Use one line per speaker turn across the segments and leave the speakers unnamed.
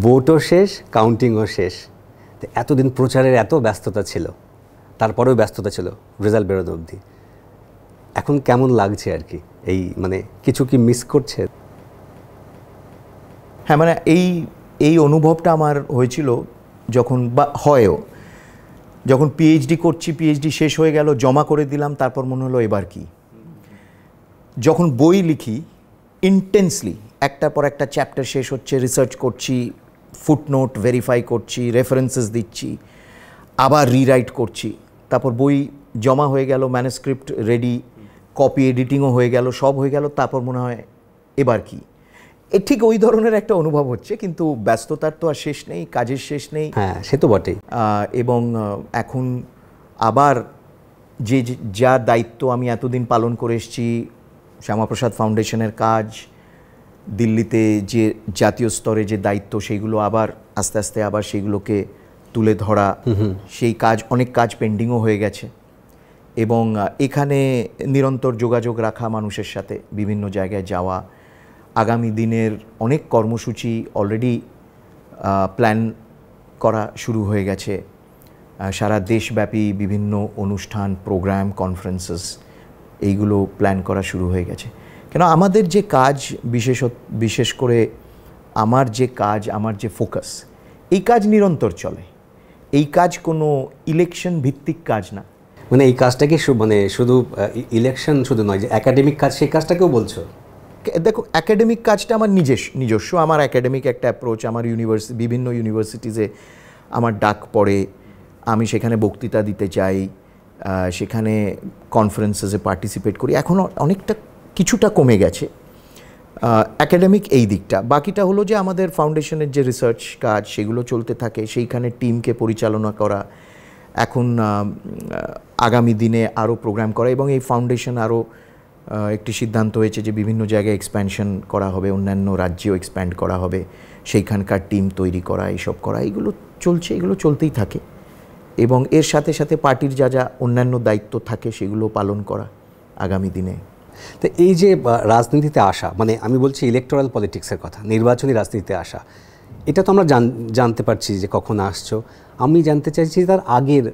ভোটও শেষ, কাউন্টিংও শেষ। তো এতদিন প্রচারের এত ব্যস্ততা ছিল, তারপরেও ব্যস্ততা ছিল রেজাল্ট বেরোনো অবধি। এখন কেমন লাগছে আর কি? এই মানে কিছু কি মিস করছে?
হ্যাঁ, মানে এই অনুভবটা আমার হয়েছিল যখন, বা হয়ও, যখন পিএইচডি করছি, পিএইচডি শেষ হয়ে গেল, জমা করে দিলাম, তারপর মনে হলো এবার কি। যখন বই লিখি ইন্টেন্সলি, একটার পর একটা চ্যাপ্টার শেষ হচ্ছে, রিসার্চ করছি, ফুটনোট ভেরিফাই করছি, রেফারেন্সেস দিচ্ছি, আবার রিরাইট করছি, তারপর বই জমা হয়ে গেল, ম্যানুস্ক্রিপ্ট রেডি, কপি এডিটিংও হয়ে গেল, সব হয়ে গেল, তারপর মনে হয় এবার কি। ঠিক ওই ধরনের একটা অনুভব হচ্ছে, কিন্তু ব্যস্ততার তো আর শেষ নেই, কাজের শেষ নেই।
হ্যাঁ, সে তো বটেই।
এবং এখন আবার যা দায়িত্ব আমি এতদিন পালন করে এসেছি, শ্যামাপ্রসাদ ফাউন্ডেশনের কাজ, দিল্লিতে যে জাতীয় স্তরে যে দায়িত্ব, সেইগুলো আবার আস্তে আস্তে আবার সেইগুলোকে তুলে ধরা, সেই কাজ, অনেক কাজ পেন্ডিংও হয়ে গেছে। এবং এখানে নিরন্তর যোগাযোগ রাখা মানুষের সাথে, বিভিন্ন জায়গায় যাওয়া, আগামী দিনের অনেক কর্মসূচি অলরেডি প্ল্যান করা শুরু হয়ে গেছে। সারা দেশব্যাপী বিভিন্ন অনুষ্ঠান, প্রোগ্রাম, কনফারেন্সেস, এইগুলো প্ল্যান করা শুরু হয়ে গেছে। কেন আমাদের যে কাজ, বিশেষ করে আমার যে কাজ, আমার যে ফোকাস, এই কাজ নিরন্তর চলে। এই কাজ কোনো ইলেকশন ভিত্তিক কাজ না।
মানে এই কাজটা কি মানে শুধু ইলেকশন শুধু নয়, যে একাডেমিক কাজ, সেই কাজটাকেও বলছো?
দেখো, একাডেমিক কাজটা আমার নিজস্ব, আমার একাডেমিক একটা অ্যাপ্রোচ। আমার বিভিন্ন ইউনিভার্সিটিজে আমার ডাক পড়ে, আমি সেখানে বক্তৃতা দিতে চাই, সেখানে কনফারেন্সেসে পার্টিসিপেট করি। এখন অনেকটা কিছুটা কমে গেছে একাডেমিক এই দিকটা। বাকিটা হলো যে আমাদের ফাউন্ডেশনের যে রিসার্চ কাজ, সেগুলো চলতে থাকে, সেইখানে টিমকে পরিচালনা করা, এখন আগামী দিনে আরও প্রোগ্রাম করা, এবং এই ফাউন্ডেশন আরও একটি সিদ্ধান্ত হয়েছে যে বিভিন্ন জায়গায় এক্সপ্যানশন করা হবে, অন্যান্য রাজ্যেও এক্সপ্যান্ড করা হবে, সেইখানকার টিম তৈরি করা, এইসব করা, এগুলো চলছে, এগুলো চলতেই থাকে। এবং এর সাথে সাথে পার্টির যা যা অন্যান্য দায়িত্ব থাকে, সেগুলো পালন করা আগামী দিনে।
তো এই যে রাজনীতিতে আসা, মানে আমি বলছি ইলেকটোরাল পলিটিক্সের কথা, নির্বাচনী রাজনীতিতে আসা, এটা তো আমরা জানতে পারছি যে কখন আসছো। আমি জানতে চাইছি তার আগের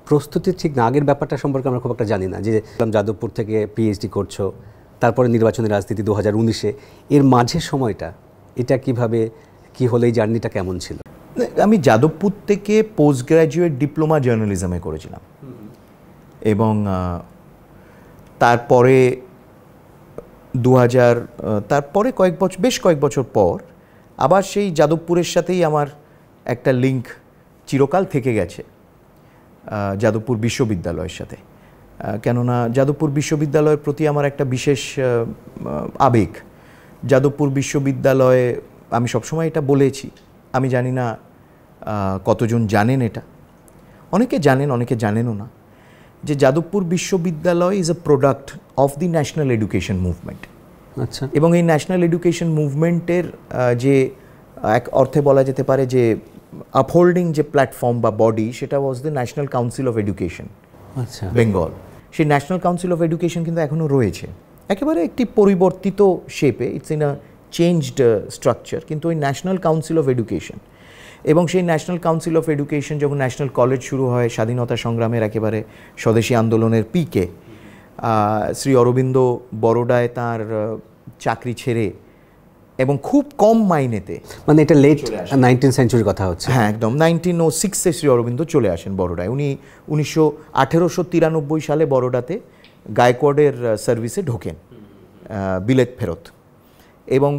প্রস্তুতি, ঠিক না, আগের ব্যাপারটা সম্পর্কে আমরা খুব একটা জানি না। যে যাদবপুর থেকে পিএইচডি করছো, তারপরে নির্বাচনী রাজনীতি 2019-এ, এর মাঝের সময়টা এটা কিভাবে কি হলো, এই জার্নিটা কেমন ছিল?
আমি যাদবপুর থেকে পোস্ট গ্র্যাজুয়েট ডিপ্লোমা জার্নালিজমে করেছিলাম, এবং তারপরে তারপরে বেশ কয়েক বছর পর আবার সেই যাদবপুরের সাথেই আমার একটা লিঙ্ক চিরকাল থেকে গেছে, যাদবপুর বিশ্ববিদ্যালয়ের সাথে। কেননা যাদবপুর বিশ্ববিদ্যালয়ের প্রতি আমার একটা বিশেষ আবেগ। যাদবপুর বিশ্ববিদ্যালয়ে আমি সবসময় এটা বলেছি, আমি জানি না কতজন জানেন এটা, অনেকে জানেন, অনেকে জানেনও না, যে যাদবপুর বিশ্ববিদ্যালয় is a product of the national education movement.
আচ্ছা।
এবং এই ন্যাশনাল এডুকেশন মুভমেন্টের যে এক অর্থে বলা যেতে পারে যে আপহোল্ডিং যে প্ল্যাটফর্ম বা বডি, সেটা was the national council of education,
আচ্ছা,
বেঙ্গল। সেই ন্যাশনাল কাউন্সিল অফ এডুকেশন কিন্তু এখনও রয়েছে, একেবারে একটি পরিবর্তিত শেপে, it's in a changed structure, কিন্তু ওই ন্যাশনাল কাউন্সিল অফ এডুকেশন। এবং সেই ন্যাশনাল কাউন্সিল অফ এডুকেশন যখন ন্যাশনাল কলেজ শুরু হয়, স্বাধীনতা সংগ্রামের একেবারে স্বদেশী আন্দোলনের পিকে, শ্রী অরবিন্দ বরোডায় তার চাকরি ছেড়ে এবং খুব কম মাইনেতে,
মানে এটা লেট 19th সেঞ্চুরির কথা হচ্ছে।
হ্যাঁ, একদম 1906-এ শ্রী অরবিন্দ চলে আসেন বরোডায়। উনি 1893 সালে বরোডাতে গায়কোয়াড়ের সার্ভিসে ঢোকেন, বিলেত ফেরত। এবং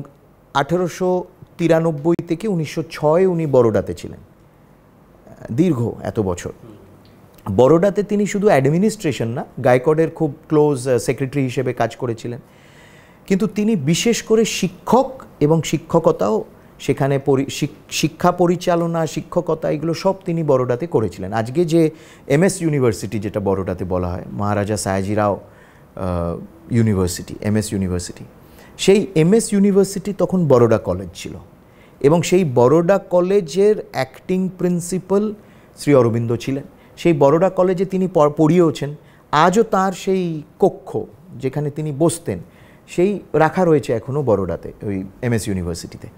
1893 থেকে 1906 উনি বরোডাতে ছিলেন, দীর্ঘ এত বছর। বরোডাতে তিনি শুধু অ্যাডমিনিস্ট্রেশন না, গায়কোয়াড়ের খুব ক্লোজ সেক্রেটারি হিসেবে কাজ করেছিলেন, কিন্তু তিনি বিশেষ করে শিক্ষক এবং শিক্ষকতাও, সেখানে শিক্ষা পরিচালনা, শিক্ষকতা, এগুলো সব তিনি বরোডাতে করেছিলেন। আজকে যে এমএস ইউনিভার্সিটি, যেটা বরোডাতে বলা হয়, মহারাজা সায়াজিরাও ইউনিভার্সিটি, এমএস ইউনিভার্সিটি, সেই এমএস ইউনিভার্সিটি তখন বরোডা কলেজ ছিল। এবং সেই বরোডা কলেজের অ্যাক্টিং প্রিন্সিপাল শ্রী অরবিন্দ ছিলেন। সেই বরোডা কলেজে তিনি পড়িয়েওছেন। আজও তার সেই কক্ষ যেখানে তিনি বসতেন, সেই রাখা রয়েছে এখনও বরোডাতে, ওই এমএস ইউনিভার্সিটিতে।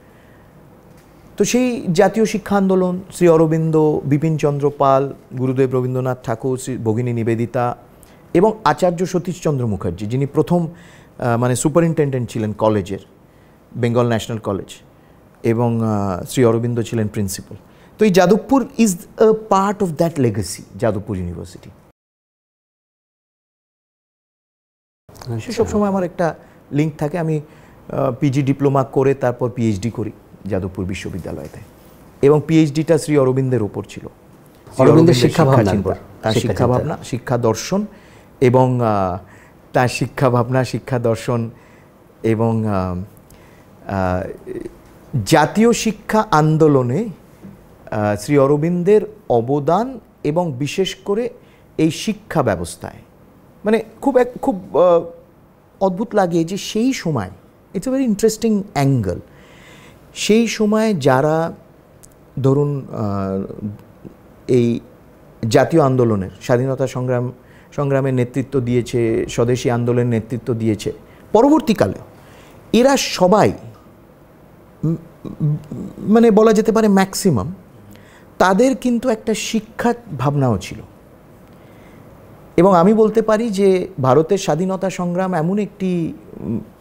তো সেই জাতীয় শিক্ষা আন্দোলন, শ্রী অরবিন্দ, বিপিনচন্দ্র পাল, গুরুদেব রবীন্দ্রনাথ ঠাকুর, শ্রী ভগিনী নিবেদিতা এবং আচার্য সতীশচন্দ্র মুখার্জি, যিনি প্রথম মানে সুপারিনটেন্ডেন্ট ছিলেন কলেজের, বেঙ্গল ন্যাশনাল কলেজ, এবং শ্রী অরবিন্দ ছিলেন প্রিন্সিপাল। তো এই Jadavpur is a part of that legacy, Jadavpur university. সেসব সময় আমার একটা লিঙ্ক থাকে। আমি পিজি ডিপ্লোমা করে তারপর পিএইচডি করি যাদবপুর বিশ্ববিদ্যালয়তে, এবং পিএইচডিটা শ্রী অরবিন্দের ওপর ছিল।
অরবিন্দের শিক্ষা
ভাবনা, শিক্ষা দর্শন, এবং তার শিক্ষা ভাবনা, শিক্ষা দর্শন এবং জাতীয় শিক্ষা আন্দোলনে শ্রী অরবিন্দের অবদান, এবং বিশেষ করে এই শিক্ষা ব্যবস্থায় মানে খুব অদ্ভুত লাগে যে সেই সময়, it's a very interesting angle, সেই সময় যারা ধরুন এই জাতীয় আন্দোলনের, স্বাধীনতা সংগ্রামের নেতৃত্ব দিয়েছে, স্বদেশী আন্দোলনের নেতৃত্ব দিয়েছে, পরবর্তীকালে এরা সবাই মানে বলা যেতে পারে ম্যাক্সিমাম তাদের কিন্তু একটা শিক্ষা ভাবনাও ছিল। এবং আমি বলতে পারি যে ভারতের স্বাধীনতা সংগ্রাম এমন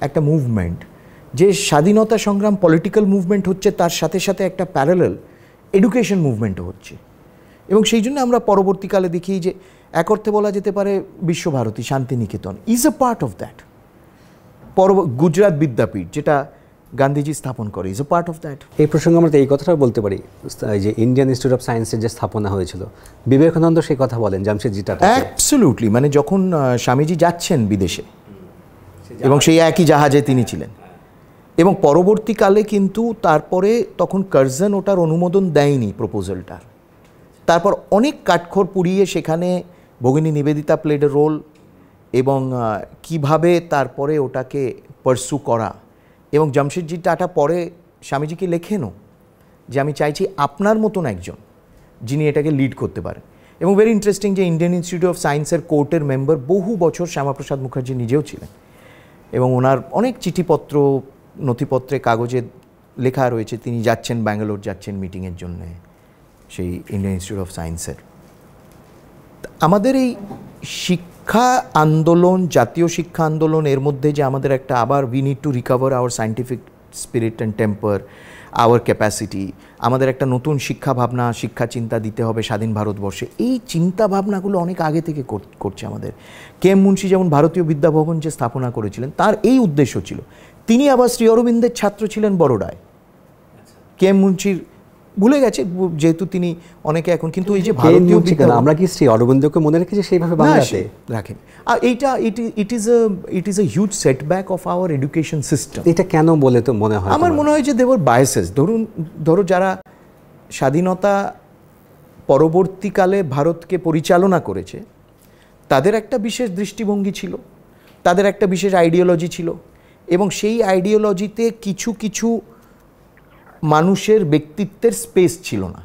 একটা মুভমেন্ট, যে স্বাধীনতা সংগ্রাম পলিটিক্যাল মুভমেন্ট হচ্ছে, তার সাথে সাথে একটা প্যারালাল এডুকেশন মুভমেন্টও হচ্ছে। এবং সেই জন্য আমরা পরবর্তীকালে দেখি যে এক অর্থে বলা যেতে পারে Visva Bharati, Santiniketan is a part of that. Gujarat Vidyapith, যেটা গান্ধীজি স্থাপন করে, is a part of that.
এই প্রসঙ্গে আমরা এই কথাটাও বলতে পারি যে ইন্ডিয়ান ইনস্টিটিউট অফ সায়েন্সের যে স্থাপনা হয়েছিল, বিবেকানন্দ সেই কথা বলেন জামশেদজি টাটা।
অ্যাবসলিউটলি, মানে যখন স্বামীজি যাচ্ছেন বিদেশে, এবং সেই একই জাহাজে তিনি ছিলেন, এবং পরবর্তীকালে কিন্তু তারপরে তখন কার্জন ওটার অনুমোদন দেয়নি প্রপোজালটার, তারপর অনেক কাঠখড় পুড়িয়ে সেখানে ভগিনী নিবেদিতা প্লেড এ রোল, এবং কিভাবে তারপরে ওটাকে পারসু করা। এবং জামশেদজি টাটা পরে স্বামীজিকে লেখেনও যে আমি চাইছি আপনার মতন একজন যিনি এটাকে লিড করতে পারেন। এবং ভেরি ইন্টারেস্টিং যে ইন্ডিয়ান ইনস্টিটিউট অফ সায়েন্সের কোর্টের মেম্বার বহু বছর শ্যামাপ্রসাদ মুখার্জি নিজেও ছিলেন, এবং ওনার অনেক চিঠিপত্র, নথিপত্রে, কাগজে লেখা রয়েছে তিনি যাচ্ছেন, ব্যাঙ্গালোর যাচ্ছেন মিটিংয়ের জন্য সেই ইন্ডিয়ান ইনস্টিটিউট অফ সায়েন্সের। আমাদের এই শিক্ষা আন্দোলন, জাতীয় শিক্ষা আন্দোলন, এর মধ্যে যে আমাদের একটা আবার we need to recover our scientific spirit and temper, our capacity, আমাদের একটা নতুন শিক্ষা ভাবনা, শিক্ষা চিন্তা দিতে হবে স্বাধীন ভারতবর্ষে। এই চিন্তা ভাবনাগুলো অনেক আগে থেকে করছে আমাদের। কে এম মুন্সি যেমন ভারতীয় বিদ্যাভবন যে স্থাপনা করেছিলেন, তার এই উদ্দেশ্য ছিল। তিনি আবার শ্রী অরবিন্দের ছাত্র ছিলেন বরোডায়। কে এম মুন্সির ভুলে গেছে যেহেতু তিনি অনেকে এখন, কিন্তু এই যে ভারতীয়
আমরা কি শ্রী অরবিন্দকে মনে রেখেছি সেইভাবে বাংলাতে
রাখেন, আর এইটা it is a huge setback of our education system.
এটা কেন বলে তো মনে হয়?
আমার মনে হয় যে দেওয়ার বায়াসেস। ধরো যারা স্বাধীনতা পরবর্তীকালে ভারতকে পরিচালনা করেছে, তাদের একটা বিশেষ দৃষ্টিভঙ্গি ছিল, তাদের একটা বিশেষ আইডিওলজি ছিল, এবং সেই আইডিওলজিতে কিছু কিছু মানুষের ব্যক্তিত্বের স্পেস ছিল না।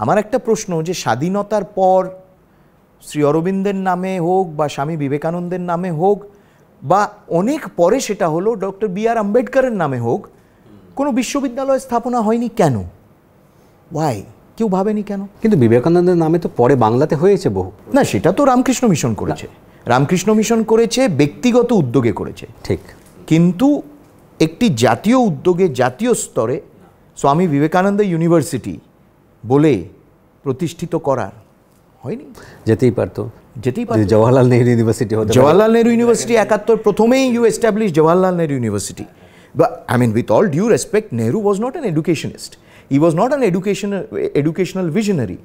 আমার একটা প্রশ্ন, যে স্বাধীনতার পর শ্রী অরবিন্দের নামে হোক বা স্বামী বিবেকানন্দের নামে হোক, বা অনেক পরে সেটা হলো ডক্টর বি.আর. আম্বেদকরের নামে হোক, কোনো বিশ্ববিদ্যালয় স্থাপনা হয়নি কেন? ওয়াই? কেউ ভাবেনি কেন?
কিন্তু বিবেকানন্দের নামে তো পরে বাংলাতে হয়েছে বহু।
না, সেটা তো রামকৃষ্ণ মিশন করেছে। রামকৃষ্ণ মিশন করেছে, ব্যক্তিগত উদ্যোগে করেছে, ঠিক, কিন্তু একটি জাতীয় উদ্যোগে, জাতীয় স্তরে স্বামী বিবেকানন্দ ইউনিভার্সিটি বলে প্রতিষ্ঠিত করার হয়নি।
যেতেই পারতো। জওয়াহরলাল নেহরু ইউনিভার্সিটি হতো।
জওয়াহরলাল নেহরু ইউনিভার্সিটি 71 প্রথমেই you establish Jawaharlal Nehru university. But I mean, with all due respect, Nehru was not an educationist. He was not an educational visionary.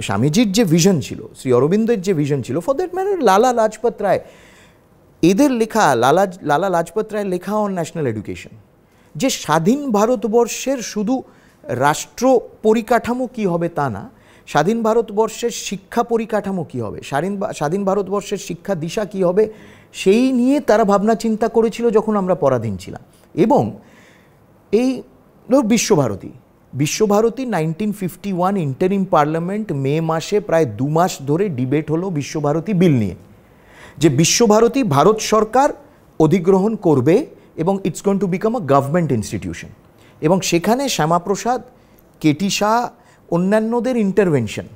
স্বামীজির যে ভিশন ছিল, শ্রী অরবিন্দের যে ভিশন ছিল, for that matter Lala Lajpat Rai, এদের লেখা, লালা লাজপত রায়ের লেখা অন ন্যাশনাল এডুকেশন, যে স্বাধীন ভারতবর্ষের শুধু রাষ্ট্র পরিকাঠামো কী হবে তা না, স্বাধীন ভারতবর্ষের শিক্ষা পরিকাঠামো কী হবে, স্বাধীন ভারতবর্ষের শিক্ষা দিশা কী হবে, সেই নিয়ে তারা ভাবনা চিন্তা করেছিল যখন আমরা পরাধীন ছিলাম। এবং এই বিশ্বভারতী 1951 ইন্টারিম পার্লামেন্ট মে মাসে প্রায় 2 মাস ধরে ডিবেট হলো বিশ্বভারতী বিল নিয়ে, যে বিশ্বভারতী ভারত সরকার অধিগ্রহণ করবে এবং it's going to become a government institution. এবং সেখানে শ্যামাপ্রসাদ, কেটি শাহ, অন্যান্যদের ইন্টারভেনশন,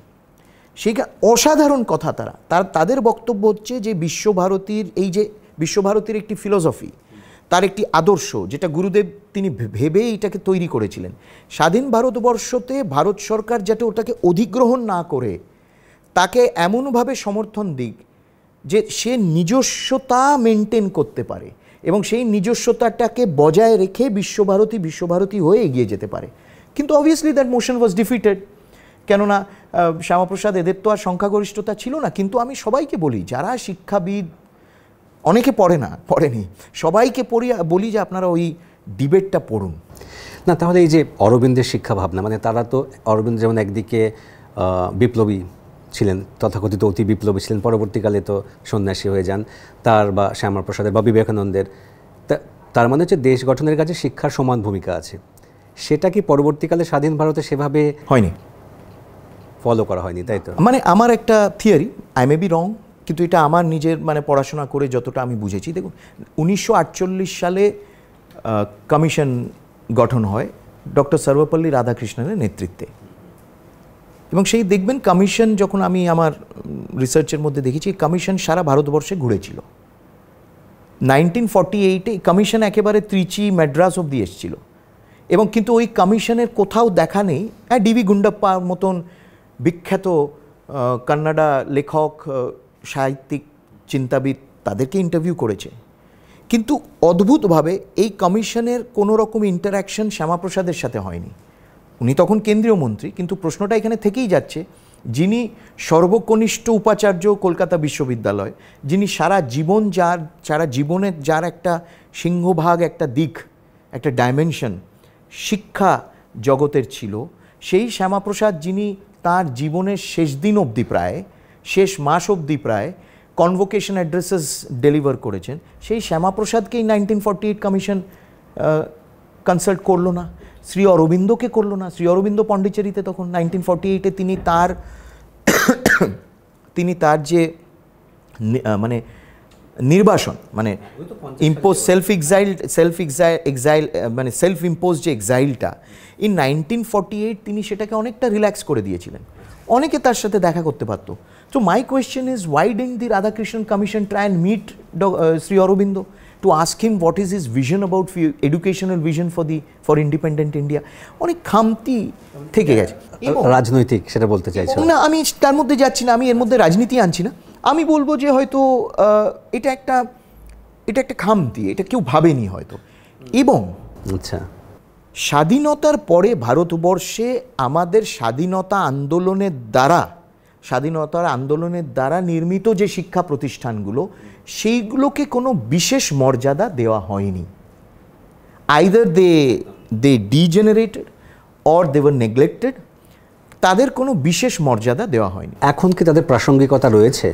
সেখানে অসাধারণ কথা। তাদের বক্তব্য হচ্ছে যে বিশ্বভারতীর একটি ফিলোসফি, তার একটি আদর্শ, যেটা গুরুদেব তিনি ভেবে এটাকে তৈরি করেছিলেন, স্বাধীন ভারতবর্ষতে ভারত সরকার যাতে ওটাকে অধিগ্রহণ না করে তাকে এমনভাবে সমর্থন দিক যে সে নিজস্বতা মেনটেন করতে পারে এবং সেই নিজস্বতাটাকে বজায় রেখে বিশ্বভারতী হয়ে এগিয়ে যেতে পারে। কিন্তু obviously that motion was defeated, কেননা শ্যামাপ্রসাদ এদের তো আর সংখ্যাগরিষ্ঠতা ছিল না। কিন্তু আমি সবাইকে বলি, যারা শিক্ষাবিদ, অনেকে পড়েনি, সবাইকে বলি যে আপনারা ওই ডিবেটটা পড়ুন
না। তাহলে এই যে অরবিন্দের শিক্ষা ভাবনা, মানে তারা তো, অরবিন্দ যেমন একদিকে বিপ্লবী ছিলেন, তথাকথিত অতি বিপ্লবী ছিলেন, পরবর্তীকালে তো সন্ন্যাসী হয়ে যান, তার বা শ্যামাপ্রসাদের বা বিবেকানন্দের, তার মানে হচ্ছে দেশ গঠনের কাছে শিক্ষার সমান ভূমিকা আছে। সেটা কি পরবর্তীকালে স্বাধীন ভারতে সেভাবে
হয়নি,
ফলো করা হয়নি, তাই তো?
মানে আমার একটা theory, I may be wrong, কিন্তু এটা আমার নিজের পড়াশোনা করে যতটা আমি বুঝেছি। দেখুন, 1948 সালে কমিশন গঠন হয় ডক্টর সর্বপল্লী রাধাকৃষ্ণনের নেতৃত্বে, এবং সেই দেখবেন কমিশন, যখন আমি আমার রিসার্চের মধ্যে দেখেছি, কমিশন সারা ভারতবর্ষে ঘুরেছিল। 1948-এ কমিশন একেবারে ত্রিচি, মাদ্রাস অবধি এসেছিল, এবং কিন্তু ওই কমিশনের কোথাও দেখা নেই ডিবি গুন্ডাপ্পার মতন বিখ্যাত কন্নড়া লেখক, সাহিত্যিক, চিন্তাবিদ, তাদেরকে ইন্টারভিউ করেছে। কিন্তু অদ্ভুতভাবে এই কমিশনের কোনো রকম ইন্টারাকশন শ্যামাপ্রসাদের সাথে হয়নি। উনি তখন কেন্দ্রীয় মন্ত্রী, কিন্তু প্রশ্নটা এখানে থেকেই যাচ্ছে, যিনি সর্বকনিষ্ঠ উপাচার্য কলকাতা বিশ্ববিদ্যালয়, যিনি সারা জীবনের যার একটা সিংহভাগ, একটা দিক, একটা ডাইমেনশন শিক্ষা জগতের ছিল, সেই শ্যামাপ্রসাদ, যিনি তার জীবনের শেষ দিন অবধি প্রায়, শেষ মাস অবধি প্রায় কনভোকেশন অ্যাড্রেসেস ডেলিভার করেছেন, সেই শ্যামাপ্রসাদকেই 1948 কমিশন কনসাল্ট করলো না, শ্রী অরবিন্দকে করলো না। শ্রী অরবিন্দ পন্ডিচেরিতে তখন 1948-এ তিনি তার যে নির্বাসন, ইম্পোজ সেলফ ইম্পোজ যে এক্সাইলটা, ইন 1948 তিনি সেটাকে অনেকটা রিল্যাক্স করে দিয়েছিলেন, অনেকে তার সাথে দেখা করতে পারত। So my question is, why didn't the Radhakrishnan Commission try and meet Sri Aurobindo to ask him what is his vision about educational vision for independent India? অনেক খামতি থেকে গেছে।
রাজনৈতিক, সেটা বলতে চাইছি
না, আমি তার মধ্যে যাচ্ছি না, আমি এর মধ্যে রাজনীতি আনছি না। আমি বলবো যে হয়তো এটা একটা খামতি, এটা কেউ ভাবেনি হয়তো। এবং
আচ্ছা,
স্বাধীনতার পরে ভারতবর্ষে আমাদের স্বাধীনতার আন্দোলনের দ্বারা নির্মিত যে শিক্ষা প্রতিষ্ঠানগুলো, সেইগুলোকে কোনো বিশেষ মর্যাদা দেওয়া হয়নি। Either they degenerated or they were neglected, তাদের কোনো বিশেষ মর্যাদা দেওয়া হয়নি।
এখন কি তাদের প্রাসঙ্গিকতা রয়েছে?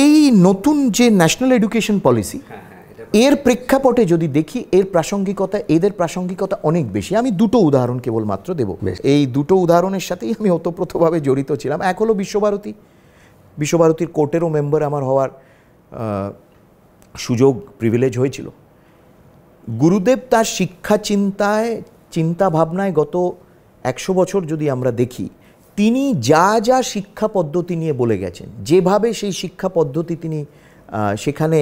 এই নতুন যে ন্যাশনাল এডুকেশন পলিসি, এর প্রেক্ষাপটে যদি দেখি, এদের প্রাসঙ্গিকতা অনেক বেশি। আমি দুটো উদাহরণ কেবলমাত্র দেব। এই দুটো উদাহরণের সাথেই আমি ওতপ্রোতভাবে জড়িত ছিলাম। এক হলো বিশ্বভারতীর কোর্টেরও মেম্বার আমার হওয়ার সুযোগ, প্রিভিলেজ হয়েছিল। গুরুদেব তার শিক্ষা চিন্তা ভাবনায় গত 100 বছর যদি আমরা দেখি, তিনি যা শিক্ষা পদ্ধতি নিয়ে বলে গেছেন, যেভাবে সেই শিক্ষা পদ্ধতি তিনি সেখানে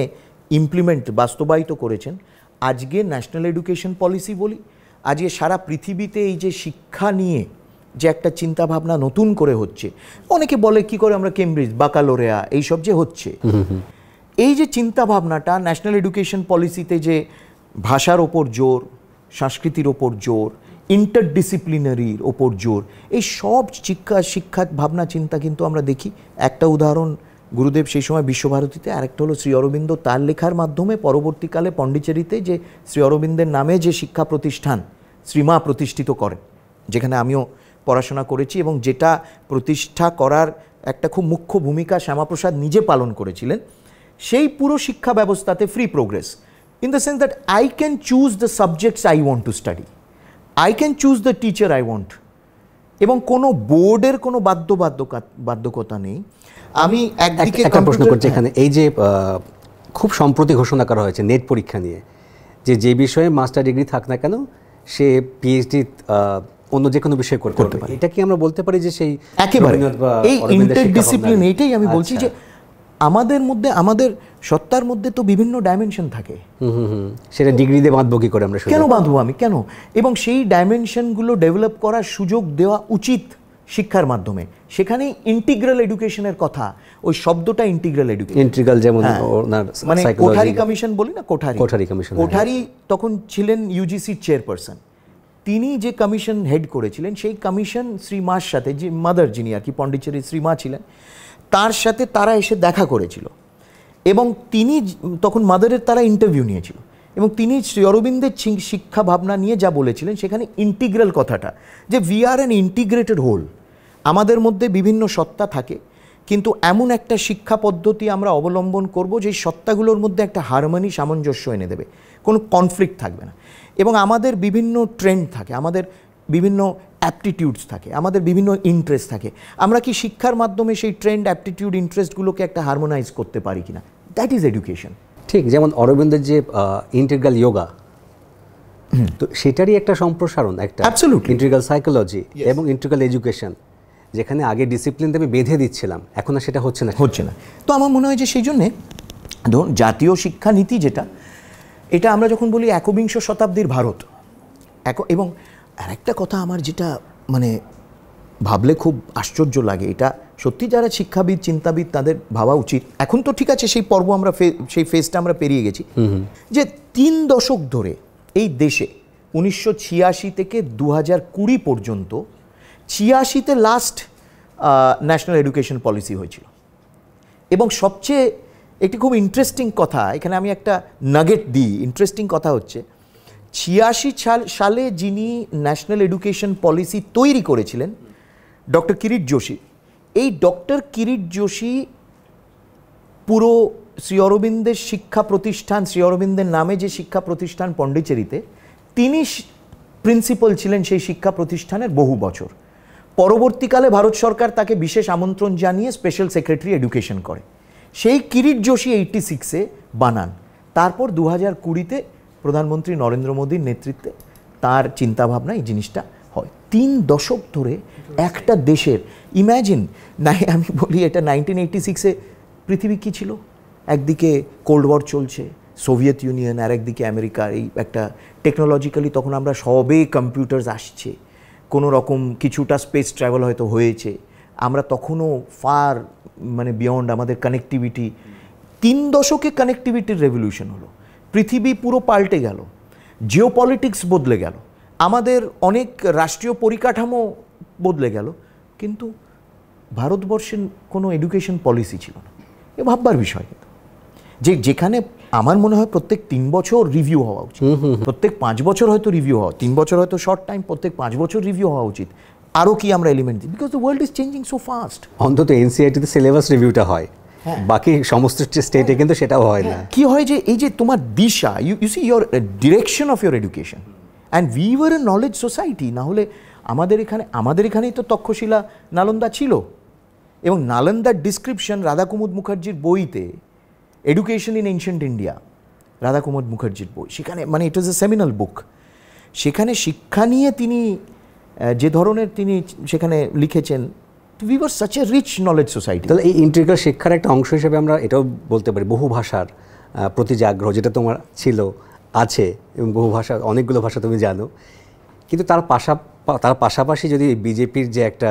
বাস্তবায়িত করেছেন, আজকে ন্যাশনাল এডুকেশন পলিসি বলি, আজকে সারা পৃথিবীতে এই যে শিক্ষা নিয়ে যে একটা চিন্তাভাবনা নতুন করে হচ্ছে, অনেকে বলে কি করে আমরা কেমব্রিজ, বাকালোরেয়া, এইসব যে হচ্ছে, এই যে চিন্তাভাবনাটা ন্যাশনাল এডুকেশন পলিসিতে, যে ভাষার ওপর জোর, সংস্কৃতির ওপর জোর, ইন্টারডিসিপ্লিনারির ওপর জোর, এই সব শিক্ষা ভাবনা চিন্তা কিন্তু আমরা দেখি। একটা উদাহরণ গুরুদেব সেই সময় বিশ্বভারতীতে, আরেকটা হলো শ্রী অরবিন্দ তার লেখার মাধ্যমে পরবর্তীকালে পন্ডিচেরিতে যে শ্রী অরবিন্দের নামে যে শিক্ষা প্রতিষ্ঠান শ্রীমা প্রতিষ্ঠিত করেন, যেখানে আমিও পড়াশোনা করেছি, এবং যেটা প্রতিষ্ঠা করার একটা খুব মুখ্য ভূমিকা শ্যামাপ্রসাদ নিজে পালন করেছিলেন। সেই পুরো শিক্ষা ব্যবস্থাতে free progress, in the sense that I can choose the subjects I want to study, I can choose the teacher I want, এবং কোনো বোর্ডের কোনো বাধ্যকতা নেই। আমি একদিকে
একটা প্রশ্ন করছি এখানে, এই যে খুব সম্প্রতি ঘোষণা করা হয়েছে নেট পরীক্ষা নিয়ে, যে বিষয়ে মাস্টার ডিগ্রি থাক না কেন সে পিএইচডি অন্য যে কোনো বিষয়ে করতে পারে। এটা কি আমরা বলতে পারি যে সেই
একেবারে এই ইন্টারডিসিপ্লিন, এইটাই আমি বলছি যে আমাদের মধ্যে, আমাদের সত্তার মধ্যে তো বিভিন্ন ডাইমেনশন থাকে।
সেটা ডিগ্রি দিয়ে বাঁধবো কি করে আমরা?
কেন বাঁধবো আমি, কেন? এবং সেই ডাইমেনশনগুলো ডেভেলপ করার সুযোগ দেওয়া উচিত শিক্ষার মাধ্যমে। সেখানে ইন্টিগ্রাল এডুকেশনের কথা, ওই শব্দটা ইন্টিগ্রাল এডুকেশন,
ইন্টিগ্রাল যেমন
মানে কোঠারি কমিশন বলি না,
কোঠারি কমিশন,
কোঠারি তখন ছিলেন ইউজিসির চেয়ারপারসন। তিনি যে কমিশন হেড করেছিলেন, সেই কমিশন শ্রীমার সাথে, যে মাদার যিনি আর কি পন্ডিচেরির শ্রীমা ছিলেন, তার সাথে তারা এসে দেখা করেছিল এবং তিনি তখন মাদারের তারা ইন্টারভিউ নিয়েছিল এবং তিনি শ্রী অরবিন্দের শিক্ষা ভাবনা নিয়ে যা বলেছিলেন, সেখানে ইন্টিগ্রাল কথাটা, যে we are an integrated whole, আমাদের মধ্যে বিভিন্ন সত্তা থাকে, কিন্তু এমন একটা শিক্ষা পদ্ধতি আমরা অবলম্বন করব যে সত্তাগুলোর মধ্যে একটা হারমোনি, সামঞ্জস্য এনে দেবে, কোনো কনফ্লিক্ট থাকবে না। এবং আমাদের বিভিন্ন ট্রেন্ড থাকে, আমাদের বিভিন্ন অ্যাপটিটিউডস থাকে, আমাদের বিভিন্ন ইন্টারেস্ট থাকে। আমরা কি শিক্ষার মাধ্যমে সেই ট্রেন্ড, অ্যাপটিটিউড, ইন্টারেস্টগুলোকে একটা হারমোনাইজ করতে পারি কিনা? That is education.
ঠিক যেমন অরবিন্দের যে ইন্টিগ্রাল যোগা, তো সেটারই একটা সম্প্রসারণ, একটা ইন্টিগ্রাল সাইকোলজি এবং ইন্টিগ্রাল এডুকেশন, যেখানে আগে ডিসিপ্লিন আমি বেঁধে দিচ্ছিলাম, এখন আর সেটা হচ্ছে না।
তো আমার মনে হয় যে সেই জন্যে ধরুন জাতীয় শিক্ষানীতি যেটা, এটা আমরা যখন বলি একবিংশ শতাব্দীর ভারত, এবং আরেকটা কথা আমার যেটা মানে ভাবলে খুব আশ্চর্য লাগে, এটা সত্যি যারা শিক্ষাবিদ, চিন্তাবিদ, তাদের ভাবা উচিত। এখন তো ঠিক আছে, সেই পর্ব আমরা, সেই ফেজটা আমরা পেরিয়ে গেছি, যে 3 দশক ধরে এই দেশে 1986 থেকে 2020 পর্যন্ত, 86-তে লাস্ট ন্যাশনাল এডুকেশন পলিসি হয়েছিল। এবং সবচেয়ে একটি খুব ইন্টারেস্টিং কথা, এখানে আমি একটা নাগেট দিই, ইন্টারেস্টিং কথা হচ্ছে 86 সালে যিনি ন্যাশনাল এডুকেশন পলিসি তৈরি করেছিলেন, ডক্টর কিরিট যোশী, এই ডক্টর কিরিট যোশী পুরো শ্রী অরবিন্দের শিক্ষা প্রতিষ্ঠান, শ্রী অরবিন্দের নামে যে শিক্ষা প্রতিষ্ঠান পন্ডিচেরিতে, তিনি প্রিন্সিপাল ছিলেন সেই শিক্ষা প্রতিষ্ঠানের বহু বছর। পরবর্তীকালে ভারত সরকার তাকে বিশেষ আমন্ত্রণ জানিয়ে স্পেশাল সেক্রেটারি এডুকেশন করে। সেই কিরিট যোশী 86-এ বানান। তারপর 2020-তে প্রধানমন্ত্রী নরেন্দ্র মোদীর নেতৃত্বে তার চিন্তাভাবনা এই জিনিসটা হয়। 3 দশক ধরে একটা দেশের, ইম্যাজিন, আমি বলি এটা 1986-এ পৃথিবী কী ছিল? একদিকে কোল্ড ওয়ার চলছে, সোভিয়েত ইউনিয়ন, আর একদিকে আমেরিকার এই একটা টেকনোলজিক্যালি তখন আমরা সবে কম্পিউটার্স আসছে, কোনো রকম কিছুটা স্পেস ট্রাভেল হয়তো হয়েছে, আমরা তখনও ফার মানে বিয়ন্ড আমাদের কানেক্টিভিটি। 3 দশকে কানেক্টিভিটির রেভলিউশন হলো, পৃথিবী পুরো পাল্টে গেল, জিওপলিটিক্স বদলে গেল, আমাদের অনেক রাষ্ট্রীয় পরিকাঠামো বদলে গেল, কিন্তু ভারতবর্ষের কোনো এডুকেশন পলিসি ছিল না। এ ভাববার বিষয়, যেখানে আমার মনে হয় প্রত্যেক 3 বছর রিভিউ হওয়া উচিত, প্রত্যেক 5 বছর হয়তো রিভিউ হওয়া, 3 বছর হয়তো শর্ট টাইম, প্রত্যেক 5 বছর রিভিউ হওয়া উচিত। আরও কি আমরা এলিমেন্ট দিই, because the world is changing so fast.
অন্তত এনসিআরটিতে সিলেবাস রিভিউটা হয়, বাকি সমস্ত স্টেটে কিন্তু সেটাও হয় না।
কি হয় যে এই যে তোমার দিশা, you see your direction of your education, and we were a knowledge society. না হলে আমাদের এখানেই তো তক্ষশিলা, নালন্দা ছিল, এবং নালন্দার ডিসক্রিপশন রাধাকুমুদ মুখার্জির বইতে, এডুকেশন ইন এনশিয়েন্ট ইন্ডিয়া, রাধাকুমুদ মুখার্জির বই, সেখানে মানে ইট ওয়াজ এ সেমিনাল বুক। সেখানে শিক্ষা নিয়ে তিনি যে ধরনের তিনি সেখানে লিখেছেন, we were such a rich knowledge society.
তাহলে এই ইন্টিগ্রাল শিক্ষার একটা অংশ হিসেবে আমরা এটাও বলতে পারি, বহু ভাষার প্রতি যে আগ্রহ, যেটা তোমার ছিল, আছে, এবং বহু ভাষা, অনেকগুলো ভাষা তুমি জানো, কিন্তু তার পাশাপাশি যদি বিজেপির যে একটা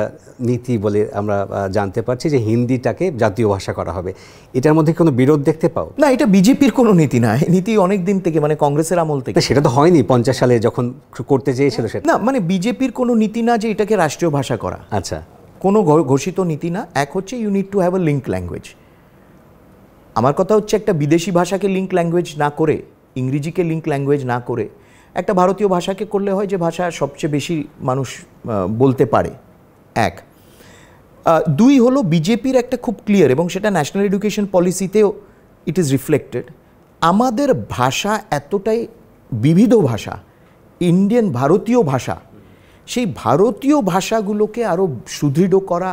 নীতি বলে আমরা জানতে পারছি যে হিন্দিটাকে জাতীয় ভাষা করা হবে, এটার মধ্যে কোনো বিরোধ দেখতে পাও?
না, এটা বিজেপির কোনো নীতি না, এই নীতি অনেক দিন থেকে, মানে কংগ্রেসের আমল থেকে।
সেটা তো হয়নি 50 সালে যখন করতে চেয়েছিল সেটা।
না, মানে বিজেপির কোনো নীতি না যে এটাকে রাষ্ট্রীয় ভাষা করা,
আচ্ছা,
কোনো ঘোষিত নীতি না। এক হচ্ছে you need to have a link language. আমার কথা হচ্ছে একটা বিদেশি ভাষাকে লিঙ্ক ল্যাঙ্গুয়েজ না করে, ইংরেজিকে লিঙ্ক ল্যাঙ্গুয়েজ না করে, একটা ভারতীয় ভাষাকে করলে হয় যে ভাষা সবচেয়ে বেশি মানুষ বলতে পারে। 1, 2 হলো বিজেপির একটা খুব ক্লিয়ার, এবং সেটা ন্যাশনাল এডুকেশন পলিসিতেও ইট ইজ রিফ্লেক্টেড, আমাদের ভাষা এতটাই বিবিধ ভাষা, ইন্ডিয়ান ভারতীয় ভাষা, সেই ভারতীয় ভাষাগুলোকে আরও সুদৃঢ় করা,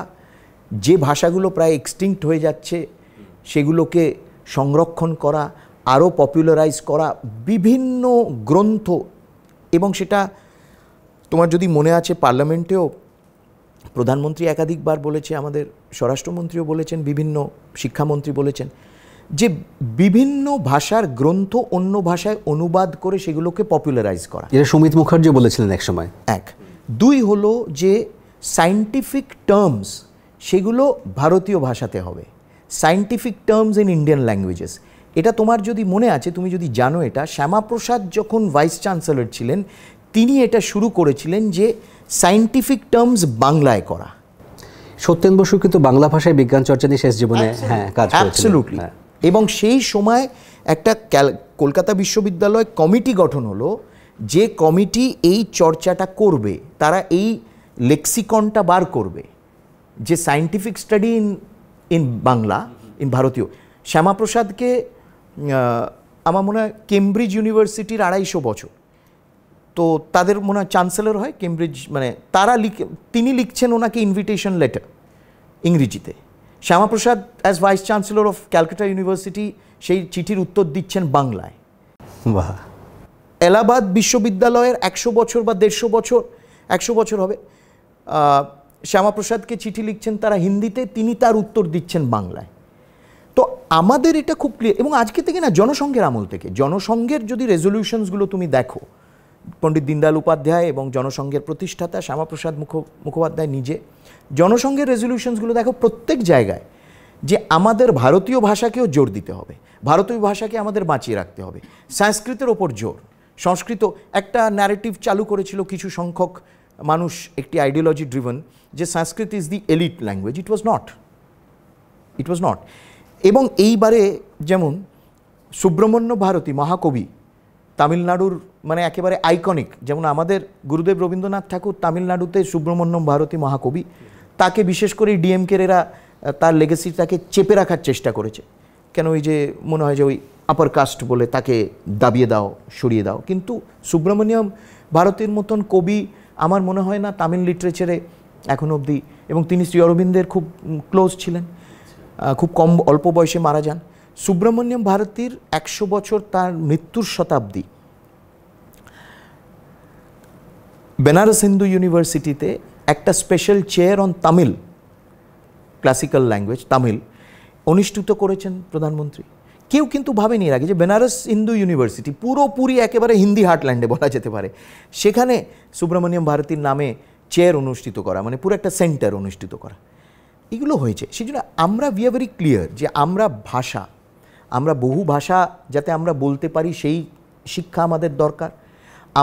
যে ভাষাগুলো প্রায় এক্সটিংক্ট হয়ে যাচ্ছে সেগুলোকে সংরক্ষণ করা, আরও পপুলারাইজ করা, বিভিন্ন গ্রন্থ, এবং সেটা তোমার যদি মনে আছে পার্লামেন্টেও প্রধানমন্ত্রী একাধিকবার বলেছে, আমাদের স্বরাষ্ট্রমন্ত্রীও বলেছেন, বিভিন্ন শিক্ষামন্ত্রী বলেছেন যে বিভিন্ন ভাষার গ্রন্থ অন্য ভাষায় অনুবাদ করে সেগুলোকে পপুলারাইজ করা।
এটা সুমিত মুখার্জি বলেছিলেন এক সময়।
এক। দুই হলো যে সায়েন্টিফিক টার্মস সেগুলো ভারতীয় ভাষাতে হবে, scientific terms in Indian languages. এটা তোমার যদি মনে আছে, তুমি যদি জানো, এটা শ্যামাপ্রসাদ যখন ভাইস চ্যান্সেলর ছিলেন তিনি এটা শুরু করেছিলেন যে সায়েন্টিফিক টার্মস বাংলায় করা।
সত্যেন বসু কিন্তু বাংলা ভাষায় বিজ্ঞান চর্চা নিয়ে শেষ জীবনে কাজ করেছিলেন।
অ্যাবসলিউটলি। এবং সেই সময় একটা কলকাতা বিশ্ববিদ্যালয় কমিটি গঠন হলো, যে কমিটি এই চর্চাটা করবে, তারা এই লেক্সিকনটা বার করবে যে scientific study in Bangla, in ভারতীয়। শ্যামাপ্রসাদকে আমার মনে হয় কেমব্রিজ ইউনিভার্সিটির 250 বছর, তো তাদের মনে হয় চ্যান্সেলর হয় কেমব্রিজ, মানে তিনি লিখছেন ওনাকে ইনভিটেশন লেটার ইংরেজিতে। Shyamaprasad as vice chancellor of Calcutta university সেই চিঠির উত্তর দিচ্ছেন বাংলায়।
বাহ।
এলাহাবাদ বিশ্ববিদ্যালয়ের 100 বছর বা 150 বছর, 100 বছর হবে, শ্যামাপ্রসাদকে চিঠি লিখছেন তারা হিন্দিতে, তিনি তার উত্তর দিচ্ছেন বাংলায়। তো আমাদের এটা খুব ক্লিয়ার। এবং আজকে থেকে না, জনসংঘের আমল থেকে, জনসংঘের যদি রেজলিউশনসগুলো তুমি দেখো, পণ্ডিত দীনদয়াল উপাধ্যায় এবং জনসংঘের প্রতিষ্ঠাতা শ্যামাপ্রসাদ মুখোপাধ্যায় নিজে, জনসংঘের রেজলিউশনসগুলো দেখো, প্রত্যেক জায়গায় যে আমাদের ভারতীয় ভাষাকেও জোর দিতে হবে, ভারতীয় ভাষাকে আমাদের বাঁচিয়ে রাখতে হবে, সংস্কৃতের ওপর জোর। সংস্কৃত একটা ন্যারেটিভ চালু করেছিল কিছু সংখ্যক মানুষ, একটি আইডিওলজি ড্রিভেন, যে Sanskrit is the elite language. It was not, it was not. এবং এইবারে যেমন সুব্রমণ্য ভারতী মহাকবি, তামিলনাড়ুর মানে একেবারে আইকনিক, যেমন আমাদের গুরুদেব রবীন্দ্রনাথ ঠাকুর তামিলনাড়ুতে সুব্রমণ্যম ভারতী মহাকবি, তাকে বিশেষ করে ডিএমকের এরা তার লেগেসিটাকে চেপে রাখার চেষ্টা করেছে। কেন, ওই যে মনে হয় যে ওই আপার কাস্ট বলে তাকে দাবিয়ে দাও, সরিয়ে দাও। কিন্তু সুব্রমণ্যম ভারতীর মতন কবি আমার মনে হয় না তামিল লিটারেচারে এখন অবধি, এবং তিনি শ্রী অরবিন্দের খুব ক্লোজ ছিলেন, খুব কম অল্প বয়সে মারা যান। সুব্রমণ্যম ভারতীর 100 বছর, তার মৃত্যুর শতাব্দী, বেনারস হিন্দু ইউনিভার্সিটিতে একটা special chair on Tamil, classical language Tamil, অনুষ্ঠিত করেছেন প্রধানমন্ত্রী। কেউ কিন্তু ভাবেনি এর আগে যে বেনারস হিন্দু ইউনিভার্সিটি পুরোপুরি একেবারে হিন্দি হার্টল্যান্ডে বলা যেতে পারে, সেখানে সুব্রমণ্যম ভারতীর নামে চেয়ার অনুষ্ঠিত করা, মানে পুরো একটা সেন্টার অনুষ্ঠিত করা, এগুলো হয়েছে। সেই জন্য আমরা উই আর ভেরি ক্লিয়ার যে আমরা ভাষা, আমরা বহু ভাষা যাতে আমরা বলতে পারি সেই শিক্ষা আমাদের দরকার,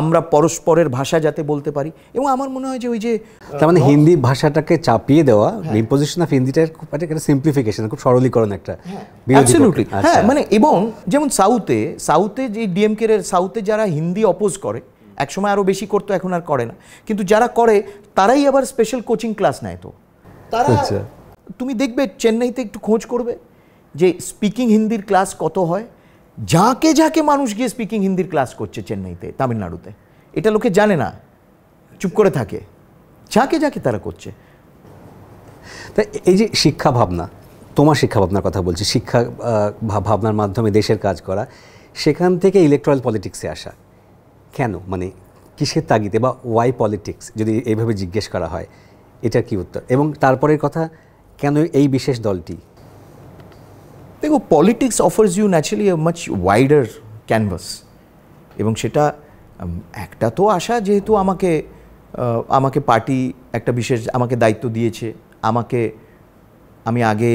আমরা পরস্পরের ভাষা যাতে বলতে পারি। এবং আমার মনে হয় যে ওই যে
তার মানে হিন্দি ভাষাটাকে চাপিয়ে দেওয়া, ইম্পোজিশন অফ হিন্দিটার খুব একটা সিম্পলিফিকেশন, খুব সরলীকরণ একটা।
অ্যাবসলিউটলি, হ্যাঁ। মানে এবং যেমন সাউথে যে ডিএমকের সাউথে যারা হিন্দি অপোজ করে, একসময় আরও বেশি করতো, এখন আর করে না, কিন্তু যারা করে তারাই আবার স্পেশাল কোচিং ক্লাস নেয়। তো তারা, তুমি দেখবে চেন্নাইতে একটু খোঁজ করবে যে স্পিকিং হিন্দির ক্লাস কত হয়, যাকে যাকে মানুষ গিয়ে স্পিকিং হিন্দির ক্লাস করছে চেন্নাইতে, তামিলনাড়ুতে। এটা লোকে জানে না, চুপ করে থাকে, যাকে যাকে তারা করছে।
তা এই যে শিক্ষা ভাবনা, তোমার শিক্ষা ভাবনার কথা বলছি, শিক্ষা ভাবনার মাধ্যমে দেশের কাজ করা, সেখান থেকে ইলেকট্রাল পলিটিক্সে আসা কেন, মানে কিসের তাগিদে, বা ওয়াই পলিটিক্স যদি এইভাবে জিজ্ঞেস করা হয়, এটার কি উত্তর? এবং তারপরের কথা, কেন এই বিশেষ দলটি?
দেখো, politics offers you naturally a much wider canvas, এবং সেটা একটা তো আশা, যেহেতু আমাকে পার্টি একটা বিশেষ আমাকে দায়িত্ব দিয়েছে, আমি আগে